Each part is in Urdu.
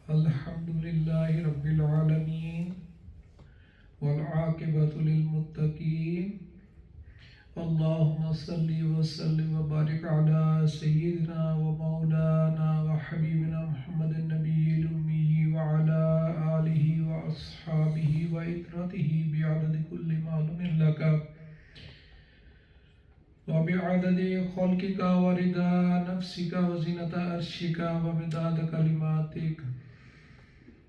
الحمد لله رب العالمين والعاقبة للمتقين اللهم صل وسلم وبارك على سيدنا ومولانا وحبيبنا محمد النبي الأمي وعلى آله وأصحابه وإطرته بعدد كل معلوم لك وبعدد خلقك ورضا نفسك وزنة عرشك ومداد كلماتك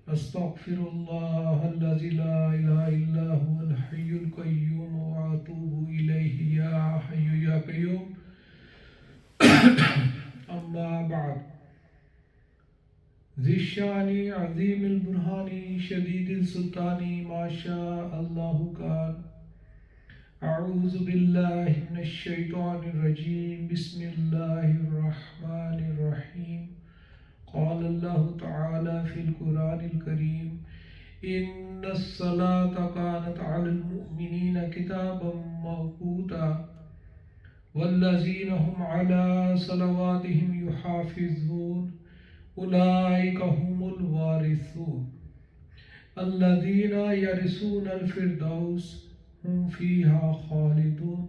استغفر الله الذي لا اله الا هو الحي القيوم واتوب اليه يا حي يا قيوم اما بعد ذي الشان عظيم البرهان شديد السلطان ما شاء الله كان اعوذ بالله من الشيطان الرجيم بسم الله الرحمن الرحيم قال الله تعالى في القرآن الكريم إن الصلاة كانت على المؤمنين كتابا موقوتا والذين هم على صلواتهم يحافظون أولئك هم الوارثون الذين يرثون الفردوس هم فيها خالدون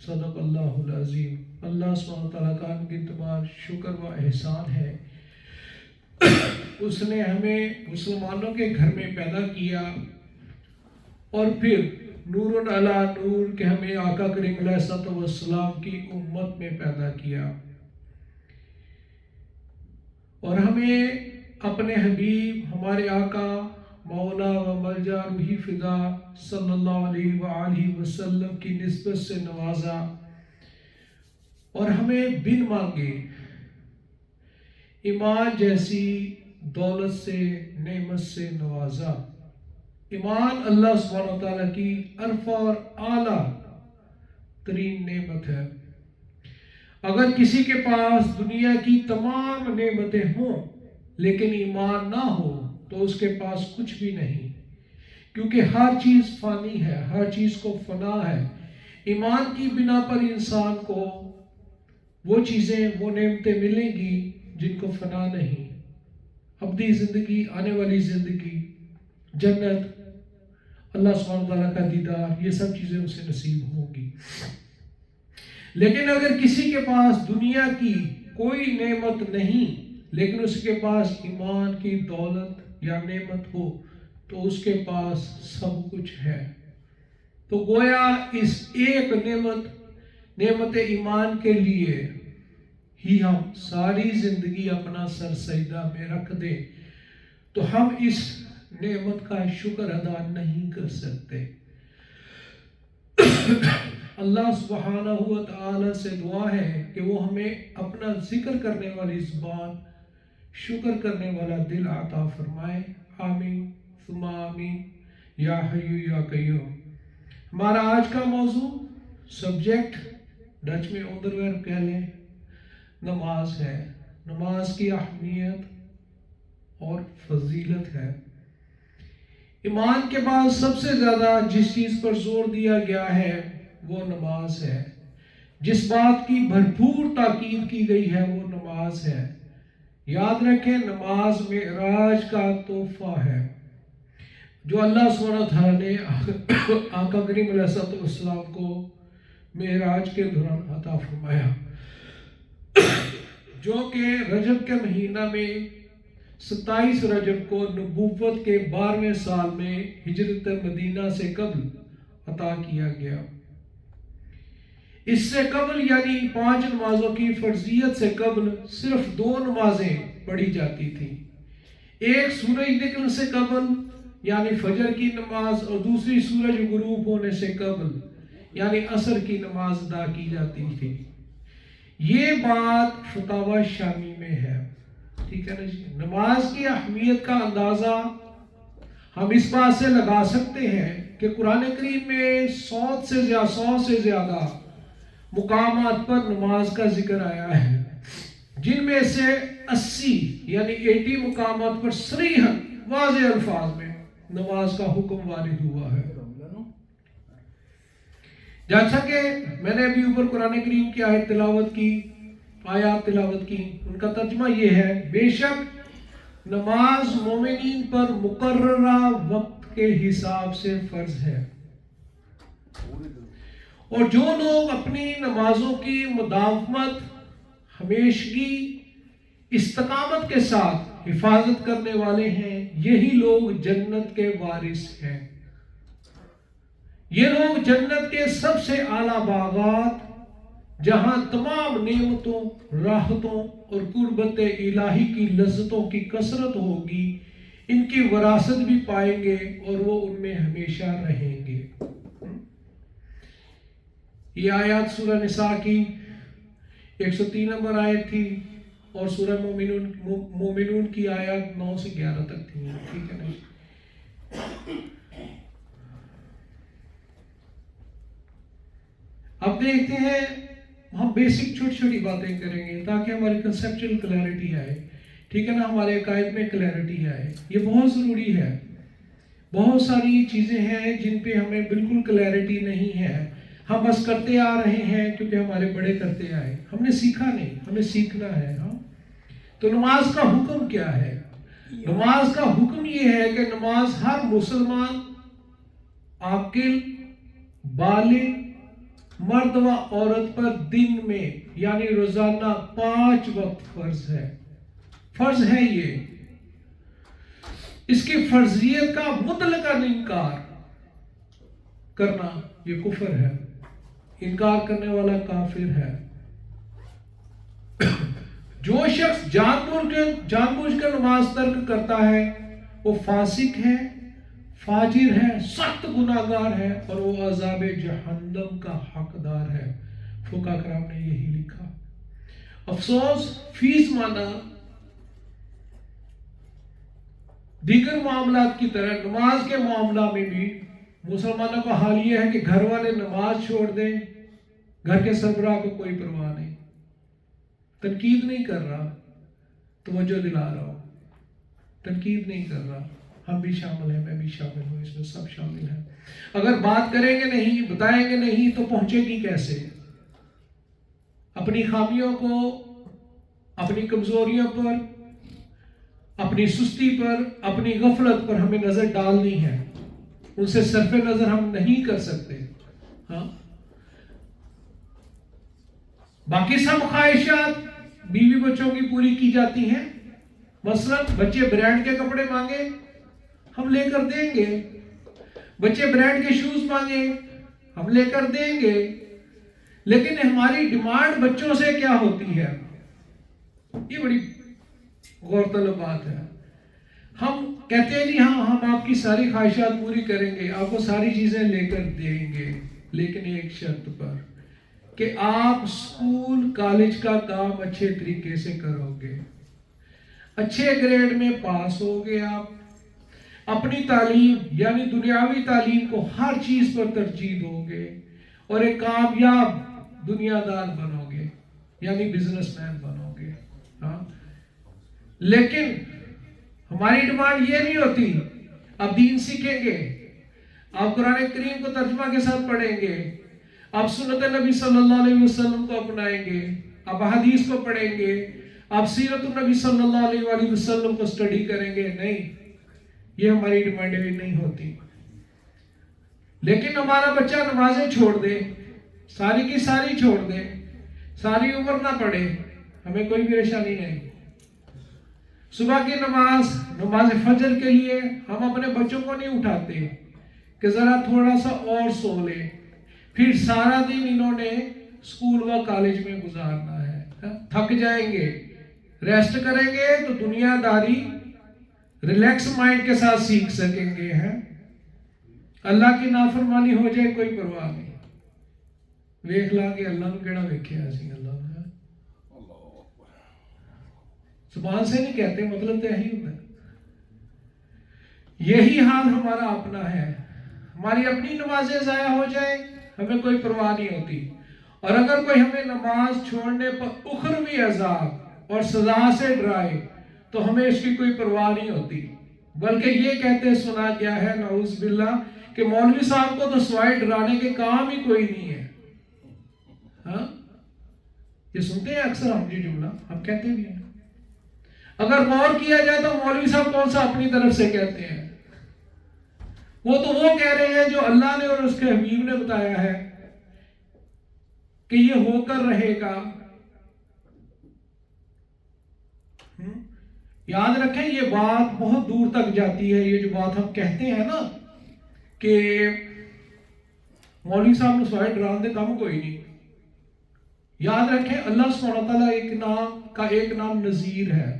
صدق اللہ العظیم۔ اللہ سبحانہ وتعالیٰ کا ان کی تمام شکر و احسان ہے، اس نے ہمیں مسلمانوں کے گھر میں پیدا کیا اور پھر نور علی نور کہ ہمیں آقا کریم علیہ السلام کی امت میں پیدا کیا اور ہمیں اپنے حبیب ہمارے آقا مولا و ملجا روحی فدا صلی اللہ علیہ وآلہ وسلم کی نسبت سے نوازا اور ہمیں بن مانگے ایمان جیسی دولت سے نعمت سے نوازا۔ ایمان اللہ سبحانہ وتعالیٰ کی عرفہ اور اعلیٰ ترین نعمت ہے۔ اگر کسی کے پاس دنیا کی تمام نعمتیں ہوں لیکن ایمان نہ ہو تو اس کے پاس کچھ بھی نہیں، کیونکہ ہر چیز فانی ہے، ہر چیز کو فنا ہے۔ ایمان کی بنا پر انسان کو وہ چیزیں وہ نعمتیں ملیں گی جن کو فنا نہیں، ابدی زندگی، آنے والی زندگی، جنت، اللہ سبحانہ وتعالیٰ کا دیدار، یہ سب چیزیں اسے نصیب ہوں گی۔ لیکن اگر کسی کے پاس دنیا کی کوئی نعمت نہیں لیکن اس کے پاس ایمان کی دولت یا نعمت ہو تو اس کے پاس سب کچھ ہے۔ تو گویا اس ایک نعمت ایمان کے لیے ہی ہم ساری زندگی اپنا سر سجدہ میں رکھ دیں تو ہم اس نعمت کا شکر ادا نہیں کر سکتے۔ اللہ سبحانہ و تعالی سے دعا ہے کہ وہ ہمیں اپنا ذکر کرنے والی زبان، شکر کرنے والا دل عطا فرمائے۔ آمین ثم آمین یا حی یا قیوم۔ ہمارا آج کا موضوع، سبجیکٹ ڈچ میں اندرورپ کہہ لیں، نماز ہے۔ نماز کی اہمیت اور فضیلت ہے۔ ایمان کے بعد سب سے زیادہ جس چیز پر زور دیا گیا ہے وہ نماز ہے، جس بات کی بھرپور تاکید کی گئی ہے وہ نماز ہے۔ یاد رکھیں نماز معراج کا تحفہ ہے جو اللہ سبحانہ وتعالیٰ نے آقا کریم علیہ السلام کو معراج کے دوران عطا فرمایا، جو کہ رجب کے مہینہ میں 27 رجب کو نبوت کے 12ویں سال میں ہجرت مدینہ سے قبل عطا کیا گیا۔ اس سے قبل یعنی 5 نمازوں کی فرضیت سے قبل صرف 2 نمازیں پڑھی جاتی تھیں، ایک سورج نکلنے سے قبل یعنی فجر کی نماز اور دوسری سورج غروب ہونے سے قبل یعنی عصر کی نماز ادا کی جاتی تھی۔ یہ بات فتاوی شامی میں ہے، ٹھیک ہے نا جی۔ نماز کی اہمیت کا اندازہ ہم اس بات سے لگا سکتے ہیں کہ قرآن کریم میں 100 سے زیادہ مقامات پر نماز کا ذکر آیا ہے، جن میں سے 80 یعنی 80 مقامات پر صریحاً واضح الفاظ میں نماز کا حکم وارد ہوا ہے۔ جیسا کہ میں نے ابھی اوپر قرآن کریم کی آیت تلاوت کی، آیات تلاوت کی، ان کا ترجمہ یہ ہے: بے شک نماز مومنین پر مقررہ وقت کے حساب سے فرض ہے، اور جو لوگ اپنی نمازوں کی مداومت، ہمیشگی، استقامت کے ساتھ حفاظت کرنے والے ہیں، یہی لوگ جنت کے وارث ہیں۔ یہ لوگ جنت کے سب سے اعلیٰ باغات، جہاں تمام نعمتوں، راحتوں اور قربت الہی کی لذتوں کی کثرت ہوگی، ان کی وراثت بھی پائیں گے اور وہ ان میں ہمیشہ رہیں گے۔ یہ آیات سورہ نساء کی 103 نمبر آیت تھی، اور سورہ مومنون کی آیات 9 سے 11 تک تھی، ٹھیک ہے نا؟ اب دیکھتے ہیں، ہم بیسک چھوٹی چھوٹی باتیں کریں گے تاکہ ہماری کنسیپچل کلیئرٹی آئے، ٹھیک ہے نا، ہمارے عقائد میں کلیئرٹی آئے۔ یہ بہت ضروری ہے۔ بہت ساری چیزیں ہیں جن پہ ہمیں بالکل کلیئرٹی نہیں ہے، ہم بس کرتے آ رہے ہیں کیونکہ ہمارے بڑے کرتے آئے، ہم نے سیکھا نہیں، ہمیں سیکھنا ہے۔ ہاں، تو نماز کا حکم کیا ہے؟ نماز کا حکم یہ ہے کہ نماز ہر مسلمان، عاقل، بالغ، مرد و عورت پر دن میں یعنی روزانہ 5 وقت فرض ہے۔ فرض ہے یہ۔ اس کی فرضیت کا مطلقاً انکار کرنا یہ کفر ہے، انکار کرنے والا کافر ہے۔ جو شخص جان بوجھ کر نماز ترک کرتا ہے وہ فاسق ہے، فاجر ہے، سخت گناہگار ہے، اور وہ عذاب جہنم کا حقدار ہے۔ فقہاء کرام نے یہی لکھا۔ افسوس، فیس مانا دیگر معاملات کی طرح نماز کے معاملہ میں بھی مسلمانوں کا حال یہ ہے کہ گھر والے نماز چھوڑ دیں، گھر کے سربراہ کو کوئی پرواہ نہیں۔ تنقید نہیں کر رہا، توجہ دلا رہا ہوں، تنقید نہیں کر رہا۔ ہم بھی شامل ہیں، میں بھی شامل ہوں، اس میں سب شامل ہیں۔ اگر بات کریں گے نہیں، بتائیں گے نہیں تو پہنچے گی کیسے؟ اپنی خامیوں کو، اپنی کمزوریوں پر، اپنی سستی پر، اپنی غفلت پر ہمیں نظر ڈالنی ہے، ان سے صرف نظر ہم نہیں کر سکتے۔ ہاں، باقی سب خواہشات بیوی بچوں کی پوری کی جاتی ہیں۔ مثلا بچے برانڈ کے کپڑے مانگے، ہم لے کر دیں گے۔ بچے برانڈ کے شوز مانگے، ہم لے کر دیں گے۔ لیکن ہماری ڈیمانڈ بچوں سے کیا ہوتی ہے؟ یہ بڑی غور طلب بات ہے۔ ہم کہتے ہیں جی ہاں، ہم آپ کی ساری خواہشات پوری کریں گے، آپ کو ساری چیزیں لے کر دیں گے، لیکن ایک شرط پر کہ آپ اسکول کالج کا کام اچھے طریقے سے کرو گے، اچھے گریڈ میں پاس ہوگے، آپ اپنی تعلیم یعنی دنیاوی تعلیم کو ہر چیز پر ترجیح دو گے، اور ایک کامیاب دنیا دار بنو گے، یعنی بزنس مین بنو گے۔ ہاں، لیکن ہماری ڈیمانڈ یہ نہیں ہوتی، آپ دین سیکھیں گے، آپ قرآن کریم کو ترجمہ کے ساتھ پڑھیں گے، آپ سنت نبی صلی اللہ علیہ وسلم کو اپنائیں گے، آپ حدیث کو پڑھیں گے، آپ سیرت النبی صلی اللہ علیہ وسلم کو سٹڈی کریں گے۔ نہیں، یہ ہماری ڈیمانڈیں نہیں ہوتی۔ لیکن ہمارا بچہ نمازیں چھوڑ دے، ساری کی ساری چھوڑ دے، ساری عمر نہ پڑھے، ہمیں کوئی پریشانی نہیں۔ صبح کی نماز فجر کے لیے ہم اپنے بچوں کو نہیں اٹھاتے کہ ذرا تھوڑا سا اور سو لے، پھر سارا دن انہوں نے اسکول و کالج میں گزارنا ہے، تھک جائیں گے، ریسٹ کریں گے تو دنیا داری ریلیکس مائنڈ کے ساتھ سیکھ سکیں گے۔ اللہ کی نافرمانی ہو جائے کوئی پرواہ نہیں، ویکھ لا کہ اللہ نو کیڑا ویکھیا اسی۔ اللہ زبان سے نہیں کہتے، مطلب تو یہی ہوتا ہے۔ یہی حال ہمارا اپنا ہے، ہماری اپنی نمازیں ضائع ہو جائیں ہمیں کوئی پرواہ نہیں ہوتی، اور اگر کوئی ہمیں نماز چھوڑنے پر اخروی عذاب اور سزا سے ڈرائے تو ہمیں اس کی کوئی پرواہ نہیں ہوتی، بلکہ یہ کہتے سنا گیا ہے نعوذ باللہ کہ مولوی صاحب کو تو سوائے ڈرانے کے کام ہی کوئی نہیں ہے۔ ہاں، یہ سنتے ہیں اکثر ہم یہ جملہ، ہم کہتے بھی ہیں۔ اگر غور کیا جائے تو مولوی صاحب کون سا اپنی طرف سے کہتے ہیں؟ وہ تو وہ کہہ رہے ہیں جو اللہ نے اور اس کے حبیب نے بتایا ہے کہ یہ ہو کر رہے گا۔ یاد رکھیں یہ بات بہت دور تک جاتی ہے، یہ جو بات ہم کہتے ہیں نا کہ مولوی صاحب نے سوائے ڈران دے کم کوئی نہیں۔ یاد رکھیں اللہ سبحانہ تعالیٰ ایک نام نذیر ہے،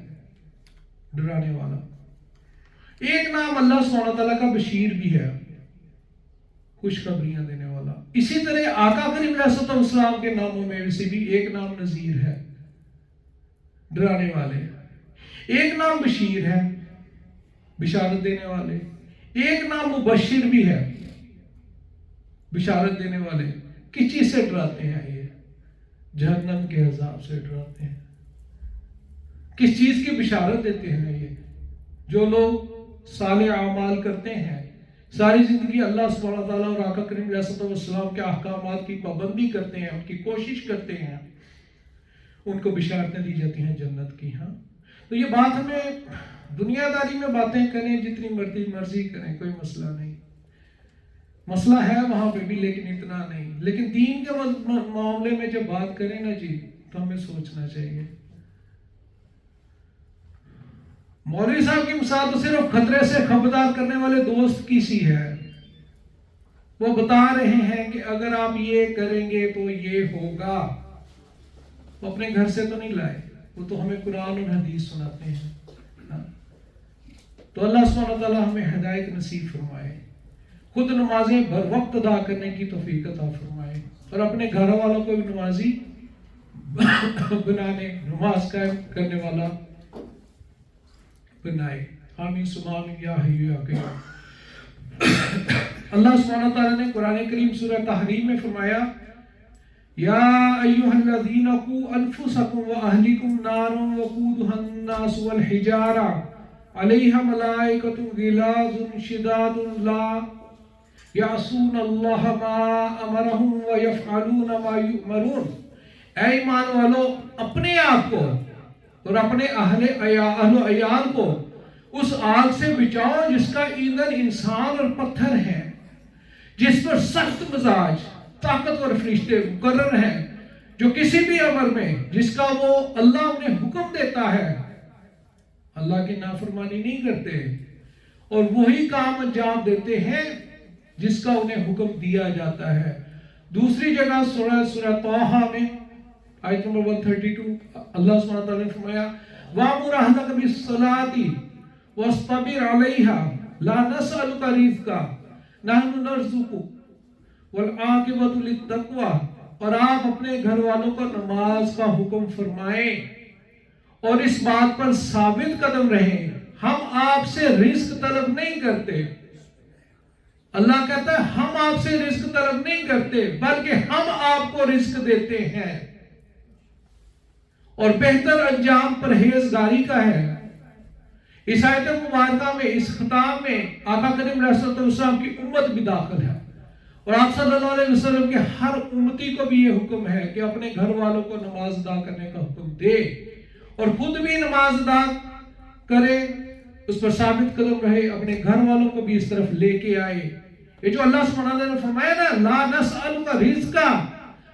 ڈرانے والا۔ ایک نام اللہ سبحانہ تعالیٰ کا بشیر بھی ہے، خوشخبریاں دینے والا۔ اسی طرح آقا کریم علیہ السلام کے ناموں میں سے بھی ایک نام نذیر ہے، ڈرانے والے۔ ایک نام بشیر ہے، بشارت دینے والے۔ ایک نام مبشر بھی ہے، بشارت دینے والے۔ کس چیز سے ڈراتے ہیں یہ؟ جہنم کے عذاب سے ڈراتے ہیں۔ کس چیز کی بشارت دیتے ہیں یہ؟ جو لوگ صالح اعمال کرتے ہیں، ساری زندگی اللہ سبحانہ تعالیٰ اور آقا کریم علیہ السلام کے احکامات کی پابندی کرتے ہیں، ان کی کوشش کرتے ہیں، ان کو بشارتیں دی جاتی ہیں جنت کی۔ ہاں تو یہ بات ہمیں دنیا داری میں باتیں کریں جتنی مرضی کریں، کوئی مسئلہ نہیں، مسئلہ ہے وہاں پہ بھی لیکن اتنا نہیں۔ لیکن دین کے معاملے میں جب بات کریں نا جی تو ہمیں سوچنا چاہیے۔ مولوی صاحب کی مثال تو صرف خطرے سے خبردار کرنے والے دوست کی سی ہے۔ وہ بتا رہے ہیں کہ اگر آپ یہ کریں گے تو یہ ہوگا۔ وہ اپنے گھر سے تو نہیں لائے، وہ تو ہمیں قرآن اور حدیث سناتے ہیں۔ تو اللہ سبحانہ تعالیٰ ہمیں ہدایت نصیب فرمائے، خود نمازیں بر وقت ادا کرنے کی توفیق عطا فرمائے، اور اپنے گھر والوں کو بھی نمازی بنانے، نماز قائم کرنے والا بنائے۔ آمین ثم آمین یا حی یا قیوم۔ اللہ سبحانہ تعالیٰ نے قرآن کریم سورہ تحریم میں فرمایا یا ایھا الذین قوا انفسکم واہلکم نارا وقودھا الناس والحجارہ علیہا ملائکۃ غلاظ شداد لا یعصون اللہ ما امرہم ویفعلون ما یؤمرون۔ اے ایمان والو، اپنے آپ کو اور اپنے اہل و عیال کو اس آگ سے بچاؤ جس کا ایندھن انسان اور پتھر ہے، جس پر سخت مزاج طاقتور فرشتے مقرر ہیں، جو کسی بھی امر میں جس کا وہ اللہ انہیں حکم دیتا ہے اللہ کی نافرمانی نہیں کرتے، اور وہی کام انجام دیتے ہیں جس کا انہیں حکم دیا جاتا ہے۔ دوسری جگہ سورہ طٰہٰ میں آیت نمبر 132 اللہ سبحانہ تعالیٰ نے فرمایا وَأْمُرْ أَهْلَكَ بِالصَّلَاةِ وَاصْطَبِرْ عَلَيْهَا لَا نَسْأَلُكَ رِزْقًا نَحْنُ نَرْزُقُكَ وَالْعَاقِبَةُ لِلتَّقْوَىٰ۔ اور آپ اپنے گھر والوں کو نماز کا حکم فرمائیں اور اس بات پر ثابت قدم رہیں، ہم آپ سے رزق طلب نہیں کرتے۔ اللہ کہتا ہے ہم آپ سے رزق طلب نہیں کرتے بلکہ ہم آپ کو رزق دیتے ہیں، اور بہتر انجام پرہیزگاری کا ہے۔ اس آیت مبارکہ میں، اس خطاب میں آقا کریم علیہ السلام کی امت بھی داخل ہے، اور آپ صلی اللہ علیہ وسلم کے ہر امتی کو بھی یہ حکم ہے کہ اپنے گھر والوں کو نماز ادا کرنے کا حکم دے اور خود بھی نماز ادا کرے، اس پر ثابت قدم رہے، اپنے گھر والوں کو بھی اس طرف لے کے آئے۔ یہ جو اللہ سبحانہ وتعالیٰ نے فرمایا نا لا نسألک رزقا،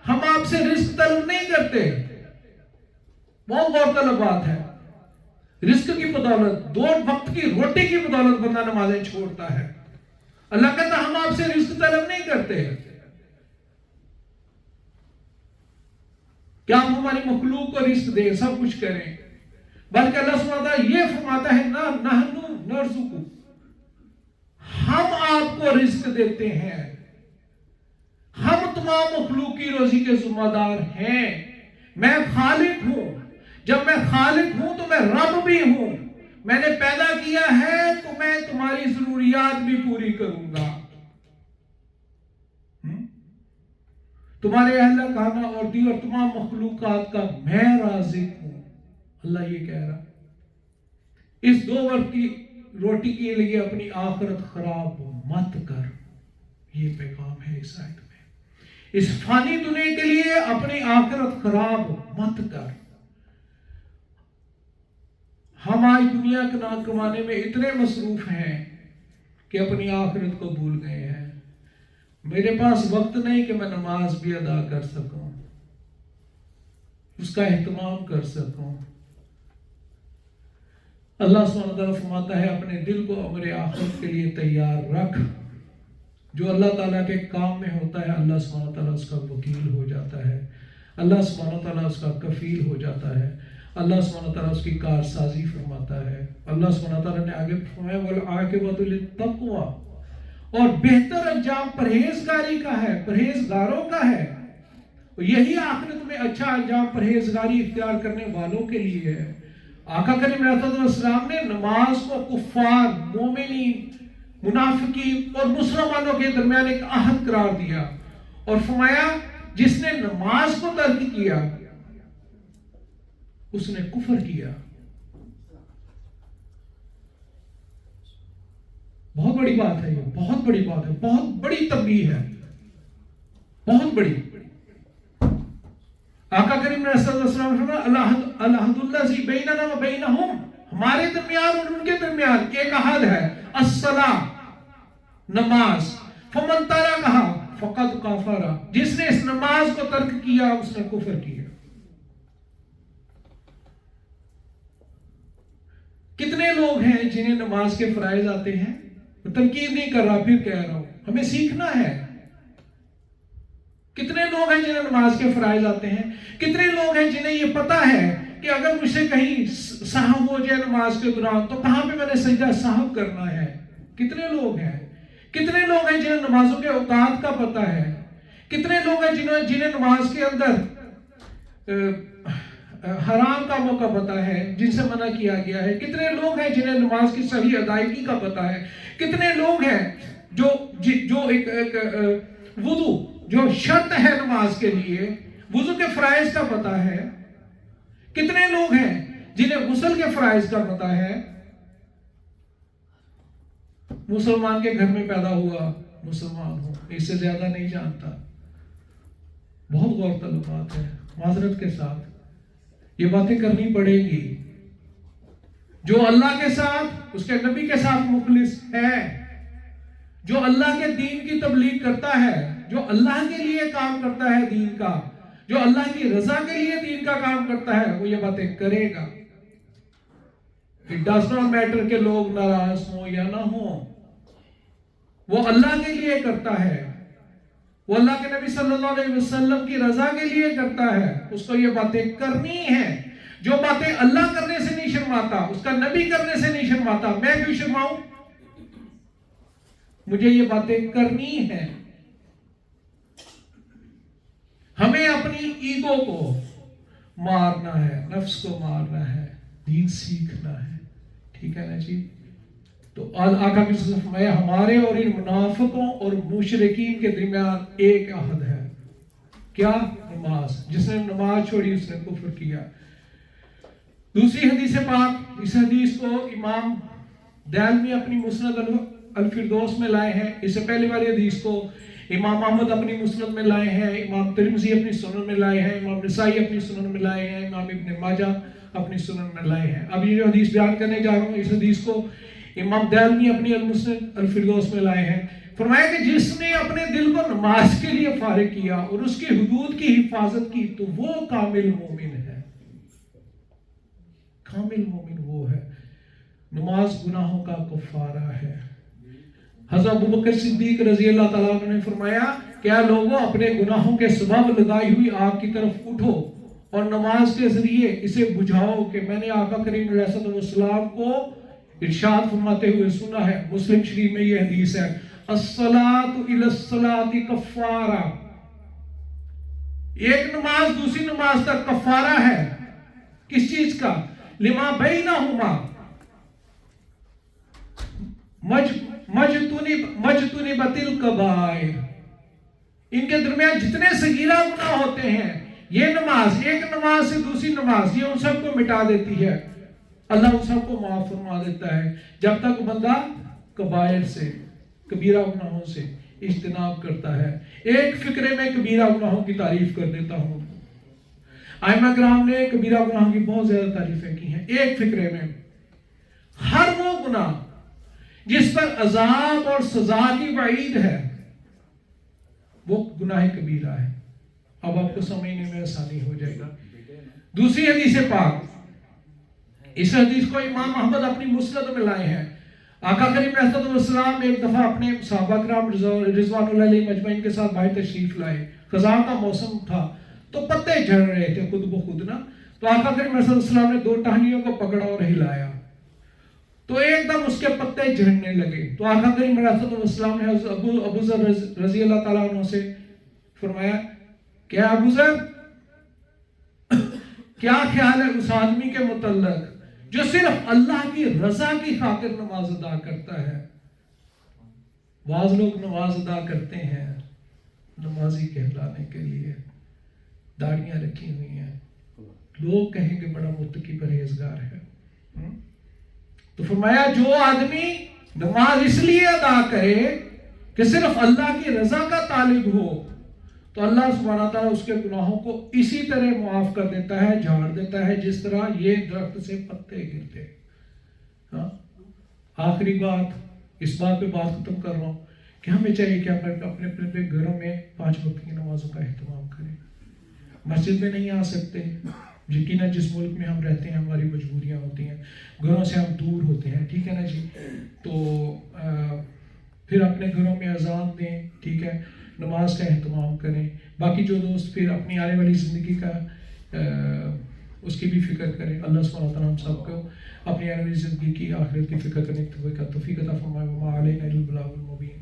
ہم آپ سے رزق طلب نہیں کرتے، بہت غور طلب بات ہے۔ رزق کی بدولت، دو وقت کی روٹی کی بدولت بندہ نمازیں چھوڑتا ہے۔ اللہ کہتا ہم آپ سے رزق طلب نہیں کرتے کہ آپ ہماری مخلوق کو رزق دیں، سب کچھ کریں، بلکہ اللہ سبحانہ وتعالیٰ یہ فرماتا ہے نحن نرزقکم، ہم آپ کو رزق دیتے ہیں، ہم تمام مخلوق کی روزی کے ذمہ دار ہیں۔ میں خالق ہوں، جب میں خالق ہوں تو میں رب بھی ہوں، میں نے پیدا کیا ہے تو میں تمہاری ضروریات بھی پوری کروں گا، تمہارے اہل خانہ اور تمام مخلوقات کا میں رازق ہوں۔ اللہ یہ کہہ رہا اس دو وقت کی روٹی کے لیے اپنی آخرت خراب مت کر، یہ پیغام ہے اس آیت میں۔ اس فانی دنیا کے لیے اپنی آخرت خراب مت کر. ہم آج دنیا کا نام کمانے میں اتنے مصروف ہیں کہ اپنی آخرت کو بھول گئے ہیں. میرے پاس وقت نہیں کہ میں نماز بھی ادا کر سکوں، اس کا اہتمام کر سکوں. اللہ سبحانہ وتعالیٰ فرماتا ہے اپنے دل کو امر آخرت کے لیے تیار رکھ. جو اللہ تعالیٰ کے کام میں ہوتا ہے اللہ سبحانہ وتعالیٰ اس کا وکیل ہو جاتا ہے، اللہ سبحانہ وتعالیٰ اس کا کفیل ہو جاتا ہے، اللہ سبحانہ وتعالیٰ اس کی کارسازی فرماتا ہے. اللہ سبحانہ وتعالیٰ نے آگے فرمایا وَالْعَاقِبَةُ لِلتَّقْوَىٰ، اور بہتر انجام پرہیزگاری کا ہے، پرہیزگاروں کا ہے. یہی آخرت میں اچھا انجام پرہیزگاری اختیار کرنے والوں کے لیے ہے. آقا کریم علیہ السلام نے نماز کو کفار، مومنین، منافقین اور مسلمانوں کے درمیان ایک عہد قرار دیا اور فرمایا جس نے نماز کو ترک کیا اس نے کفر کیا. بہت بڑی بات ہے، یہ بہت بڑی بات ہے، بہت بڑی تنبیہ ہے، بہت بڑی. آقا کریم صلی اللہ علیہ وسلم نے فرمایا العہد الذی بیننا و بینہم، ہمارے درمیان اور ان کے درمیان ایک عہد ہے، الصلاۃ، نماز. فمن ترکھا فقد کفر، جس نے اس نماز کو ترک کیا اس نے کفر کیا. کتنے لوگ ہیں جنہیں نماز کے فرائض آتے ہیں؟ تنقید نہیں کر رہا، پھر کہہ رہا ہوں ہمیں سیکھنا ہے. کتنے لوگ ہیں جنہیں نماز کے فرائض آتے ہیں؟ کتنے لوگ ہیں جنہیں یہ پتا ہے کہ اگر مجھ سے کہیں سہو ہو جائے نماز کے دوران تو کہاں پہ میں نے سجدہ سہو کرنا ہے؟ کتنے لوگ ہیں؟ کتنے لوگ ہیں جنہیں نمازوں کے اوقات کا پتا ہے؟ کتنے لوگ ہیں جنہیں نماز کے اندر حرام کاموں کا پتا ہے، جن سے منع کیا گیا ہے؟ کتنے لوگ ہیں جنہیں نماز کی صحیح ادائیگی کا پتا ہے؟ کتنے لوگ ہیں جو ایک وضو جو شرط ہے نماز کے لیے، وضو کے فرائض کا پتا ہے؟ کتنے لوگ ہیں جنہیں غسل کے فرائض کا پتا ہے؟ مسلمان کے گھر میں پیدا ہوا مسلمان ہو، اس سے زیادہ نہیں جانتا. بہت غور طلب بات ہے، معذرت کے ساتھ یہ باتیں کرنی پڑے گی. جو اللہ کے ساتھ، اس کے نبی کے ساتھ مخلص ہے، جو اللہ کے دین کی تبلیغ کرتا ہے، جو اللہ کے لیے کام کرتا ہے دین کا، جو اللہ کی رضا کے لیے دین کا کام کرتا ہے، وہ یہ باتیں کرے گا. It does not matter کہ لوگ ناراض ہوں یا نہ ہوں، وہ اللہ کے لیے کرتا ہے، وہ اللہ کے نبی صلی اللہ علیہ وسلم کی رضا کے لیے کرتا ہے. اس کو یہ باتیں کرنی ہیں. جو باتیں اللہ کرنے سے نہیں شرماتا، اس کا نبی کرنے سے نہیں شرماتا، میں کیوں شرماؤں؟ مجھے یہ باتیں کرنی ہیں. ہمیں اپنی ایگو کو مارنا ہے، نفس کو مارنا ہے، دین سیکھنا ہے. ٹھیک ہے نا جی؟ تو آقا کی صرف میں ہمارے اور ان منافقوں اور مشرکین کے درمیان ایک عہد ہے. کیا؟ نماز. جس نے نماز چھوڑی اس نے کفر کیا. دوسری حدیث پاک، اس حدیث کو امام دارمی اپنی مسند الفردوس میں لائے ہیں. اس سے پہلے والی حدیث کو امام احمد اپنی مسند میں لائے ہیں، امام ترمذی اپنی سنن میں لائے ہیں، امام نسائی اپنی سنن میں لائے ہیں، امام ابن ماجہ اپنی سنن میں لائے ہیں. اب یہ جو حدیث بیان کرنے جا رہا ہوں، اس حدیث کو امام دارمی اپنی المسند الفردوس میں لائے ہیں. فرمایا کہ جس نے اپنے دل کو نماز کے لیے فارغ کیا اور اس کی حدود کی حفاظت کی تو وہ کامل مومن ہے. کامل مومن وہ ہے. نماز گناہوں کا کفارہ ہے. حضرت ابوبکر صدیق رضی اللہ تعالیٰ عنہ نے فرمایا کیا لوگوں اپنے گناہوں کے سبب لگائی ہوئی آگ کی طرف اٹھو اور نماز کے ذریعے اسے بجھاؤ کہ میں نے آقا کریم علیہ السلام کو ارشاد فرماتے ہوئے سنا ہے. مسلم شریف میں یہ حدیث ہے، الصلاۃ الی الصلاۃ کفارہ. ایک نماز دوسری نماز کا کفارہ ہے. کس چیز کا؟ لما بینہما، مجتنبت الکبائر. ان کے درمیان جتنے صغیرہ گناہ ہوتے ہیں، یہ نماز، ایک نماز سے دوسری نماز، یہ ان سب کو مٹا دیتی ہے. اللہ ان سب کو معاف فرما دیتا ہے جب تک بندہ کبائر سے، کبیرہ گناہوں سے اجتناب کرتا ہے. ایک فقرے میں کبیرہ گناہوں کی تعریف کر دیتا ہوں. ائمہ کرام نے کبیرہ گناہوں کی بہت زیادہ تعریفیں کی ہیں. ایک فقرے میں ہر وہ گناہ جس پر عذاب اور سزا کی وعید ہے وہ گناہ کبیرہ ہے. اب آپ کو سمجھنے میں آسانی ہو جائے گا. دوسری حدیث پاک، اس حدیث کو امام احمد اپنی مسند میں لائے ہیں. آقا کریم علیہ السلام ایک دفعہ اپنے صحابہ کرام رضوان اللہ علیہ مجمعین کے ساتھ باہر تشریف لائے. خزاں کا موسم تھا تو پتے جھڑ رہے تھے خود بخود نا. تو آقا کریم علیہ السلام نے 2 ٹہنیوں کو پکڑا اور ہلایا تو ایک دم اس کے پتے جھڑنے لگے. تو آقا کریم علیہ السلام نے ابو ذر رضی اللہ تعالیٰ عنہ سے فرمایا کیا ابو ذر کیا خیال ہے اس آدمی کے متعلق جو صرف اللہ کی رضا کی خاطر نماز ادا کرتا ہے؟ بعض لوگ نماز ادا کرتے ہیں نمازی کہلانے کے لیے، داڑیاں رکھی ہوئی ہیں، لوگ کہیں کہ بڑا متقی پرہیزگار ہے. تو فرمایا جو آدمی نماز اس لیے ادا کرے کہ صرف اللہ کی رضا کا طالب ہو تو اللہ سبحانہ تعالیٰ اس کے گناہوں کو اسی طرح معاف کر دیتا ہے، جھاڑ دیتا ہے جس طرح یہ درخت سے پتے گرتے. ہاں آخری بات، اس بات پہ بات ختم کر رہا ہوں کہ ہمیں چاہیے کہ اپنے اپنے گھروں میں 5 وقت کی نمازوں کا اہتمام کریں. مسجد میں نہیں آ سکتے، یقیناً جس ملک میں ہم رہتے ہیں ہماری مجبوریاں ہوتی ہیں، گھروں سے ہم دور ہوتے ہیں، ٹھیک ہے نا جی. تو پھر اپنے گھروں میں اذان دیں، ٹھیک ہے، نماز کا اہتمام کریں. باقی جو دوست پھر اپنی آنے والی زندگی کا اس کی بھی فکر کریں. اللہ سبحانہ وتعالیٰ ہم سب کو اپنی آنے والی زندگی کی آخرت کی فکر کرنے کی توفیق عطا فرمائے. وما علینا الا البلاغ المبین.